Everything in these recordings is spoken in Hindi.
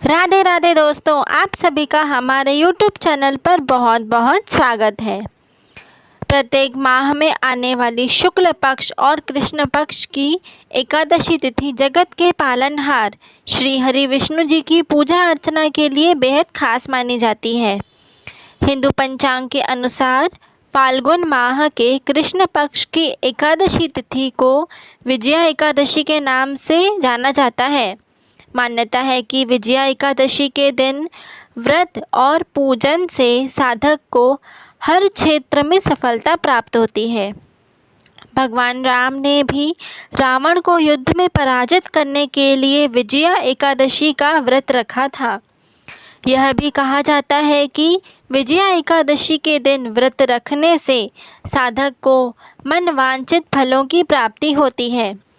राधे राधे दोस्तों, आप सभी का हमारे YouTube चैनल पर बहुत बहुत स्वागत है। प्रत्येक माह में आने वाली शुक्ल पक्ष और कृष्ण पक्ष की एकादशी तिथि जगत के पालनहार श्री हरि विष्णु जी की पूजा अर्चना के लिए बेहद खास मानी जाती है। हिंदू पंचांग के अनुसार फाल्गुन माह के कृष्ण पक्ष की एकादशी तिथि को विजया एकादशी के नाम से जाना जाता है। मान्यता है कि विजया एकादशी के दिन व्रत और पूजन से साधक को हर क्षेत्र में सफलता प्राप्त होती है। भगवान राम ने भी रावण को युद्ध में पराजित करने के लिए विजया एकादशी का व्रत रखा था। यह भी कहा जाता है कि विजया एकादशी के दिन व्रत रखने से साधक को मनवांछित फलों की प्राप्ति होती है,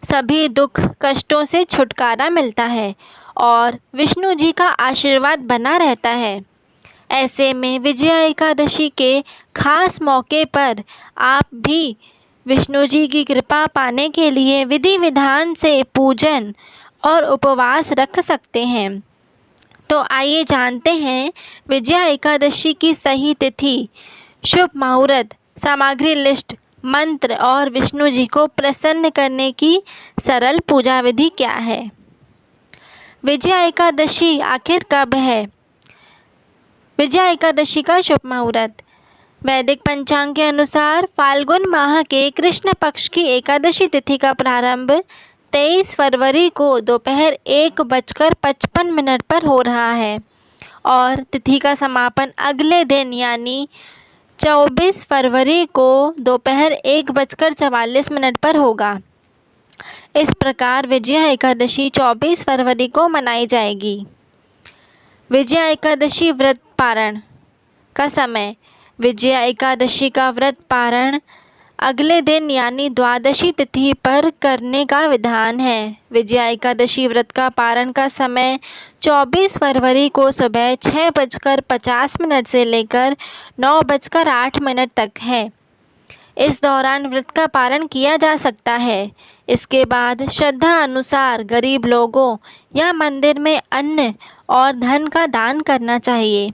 सभी दुख कष्टों से छुटकारा मिलता है और विष्णु जी का आशीर्वाद बना रहता है। ऐसे में विजया एकादशी के खास मौके पर आप भी विष्णु जी की कृपा पाने के लिए विधि विधान से पूजन और उपवास रख सकते हैं। तो आइए जानते हैं विजया एकादशी की सही तिथि, शुभ मुहूर्त, सामग्री लिस्ट, मंत्र और विष्णु जी को प्रसन्न करने की सरल पूजा विधि क्या है। विजया एकादशी आखिर कब है? विजया एकादशी का शुभ मुहूर्त वैदिक पंचांग के अनुसार फाल्गुन माह के कृष्ण पक्ष की एकादशी तिथि का प्रारंभ 23 फरवरी को दोपहर 1:55 पर हो रहा है और तिथि का समापन अगले दिन यानी 24 फरवरी को दोपहर 1:44 पर होगा। इस प्रकार विजया एकादशी 24 फरवरी को मनाई जाएगी। विजया एकादशी व्रत पारण का समय। विजया एकादशी का व्रत पारण अगले दिन यानी द्वादशी तिथि पर करने का विधान है। विजया एकादशी व्रत का पारण का समय 24 फरवरी को सुबह 6:50 से लेकर 9:08 तक है। इस दौरान व्रत का पारण किया जा सकता है। इसके बाद श्रद्धा अनुसार गरीब लोगों या मंदिर में अन्न और धन का दान करना चाहिए।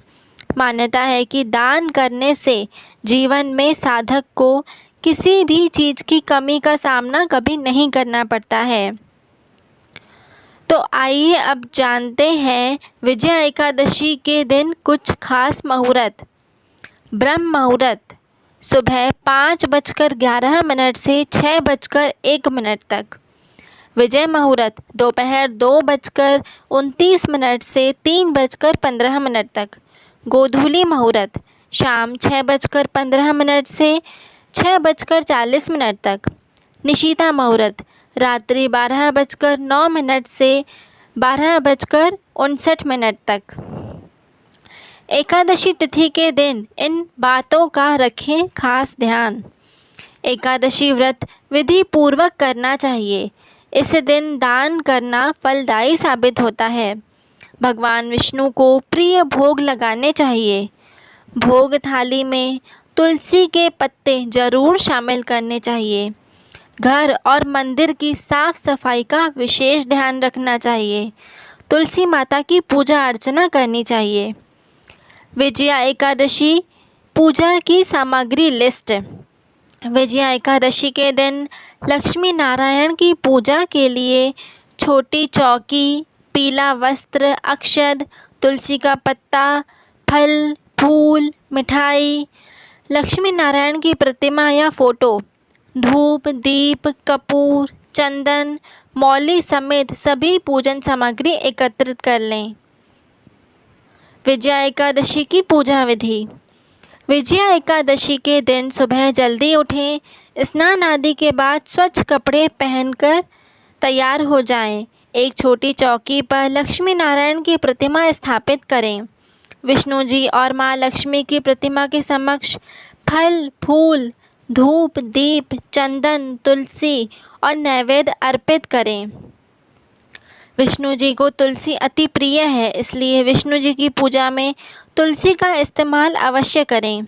मान्यता है कि दान करने से जीवन में साधक को किसी भी चीज़ की कमी का सामना कभी नहीं करना पड़ता है। तो आइए अब जानते हैं विजया एकादशी के दिन कुछ खास मुहूर्त। ब्रह्म मुहूर्त सुबह 5:11 से 6:01 तक। विजय मुहूर्त दोपहर 2:29 से 3:15 तक। गोधूली मुहूर्त शाम 6:15 से 6:40 तक। निशीता मुहूर्त रात्रि 12:09 से 12:59 तक। एकादशी तिथि के दिन इन बातों का रखें खास ध्यान। एकादशी व्रत विधि पूर्वक करना चाहिए। इस दिन दान करना फलदायी साबित होता है। भगवान विष्णु को प्रिय भोग लगाने चाहिए। भोग थाली में तुलसी के पत्ते जरूर शामिल करने चाहिए। घर और मंदिर की साफ सफाई का विशेष ध्यान रखना चाहिए। तुलसी माता की पूजा अर्चना करनी चाहिए। विजया एकादशी पूजा की सामग्री लिस्ट। विजया एकादशी के दिन लक्ष्मी नारायण की पूजा के लिए छोटी चौकी, पीला वस्त्र, अक्षत, तुलसी का पत्ता, फल, फूल, मिठाई, लक्ष्मी नारायण की प्रतिमा या फोटो, धूप, दीप, कपूर, चंदन, मौली समेत सभी पूजन सामग्री एकत्रित कर लें। विजया एकादशी की पूजा विधि। विजया एकादशी के दिन सुबह जल्दी उठें, स्नान आदि के बाद स्वच्छ कपड़े पहनकर तैयार हो जाएं। एक छोटी चौकी पर लक्ष्मी नारायण की प्रतिमा स्थापित करें। विष्णु जी और माँ लक्ष्मी की प्रतिमा के समक्ष फल, फूल, धूप, दीप, चंदन, तुलसी और नैवेद्य अर्पित करें। विष्णु जी को तुलसी अति प्रिय है, इसलिए विष्णु जी की पूजा में तुलसी का इस्तेमाल अवश्य करें।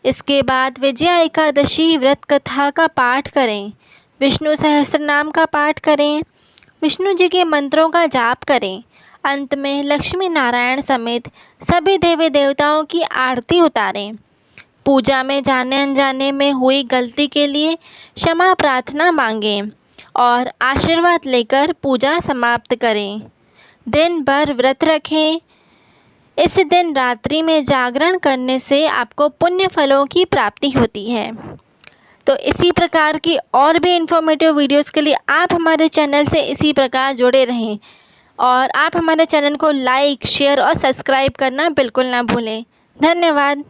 इसके बाद विजया एकादशी व्रत कथा का पाठ करें। विष्णु सहस्त्र नाम का पाठ करें। विष्णु जी के मंत्रों का जाप करें। अंत में लक्ष्मी नारायण समेत सभी देवी देवताओं की आरती उतारें। पूजा में जाने अनजाने में हुई गलती के लिए क्षमा प्रार्थना मांगें और आशीर्वाद लेकर पूजा समाप्त करें। दिन भर व्रत रखें। इस दिन रात्रि में जागरण करने से आपको पुण्य फलों की प्राप्ति होती है। तो इसी प्रकार की और भी इन्फॉर्मेटिव वीडियोस के लिए आप हमारे चैनल से इसी प्रकार जुड़े रहें और आप हमारे चैनल को लाइक, शेयर और सब्सक्राइब करना बिल्कुल ना भूलें। धन्यवाद।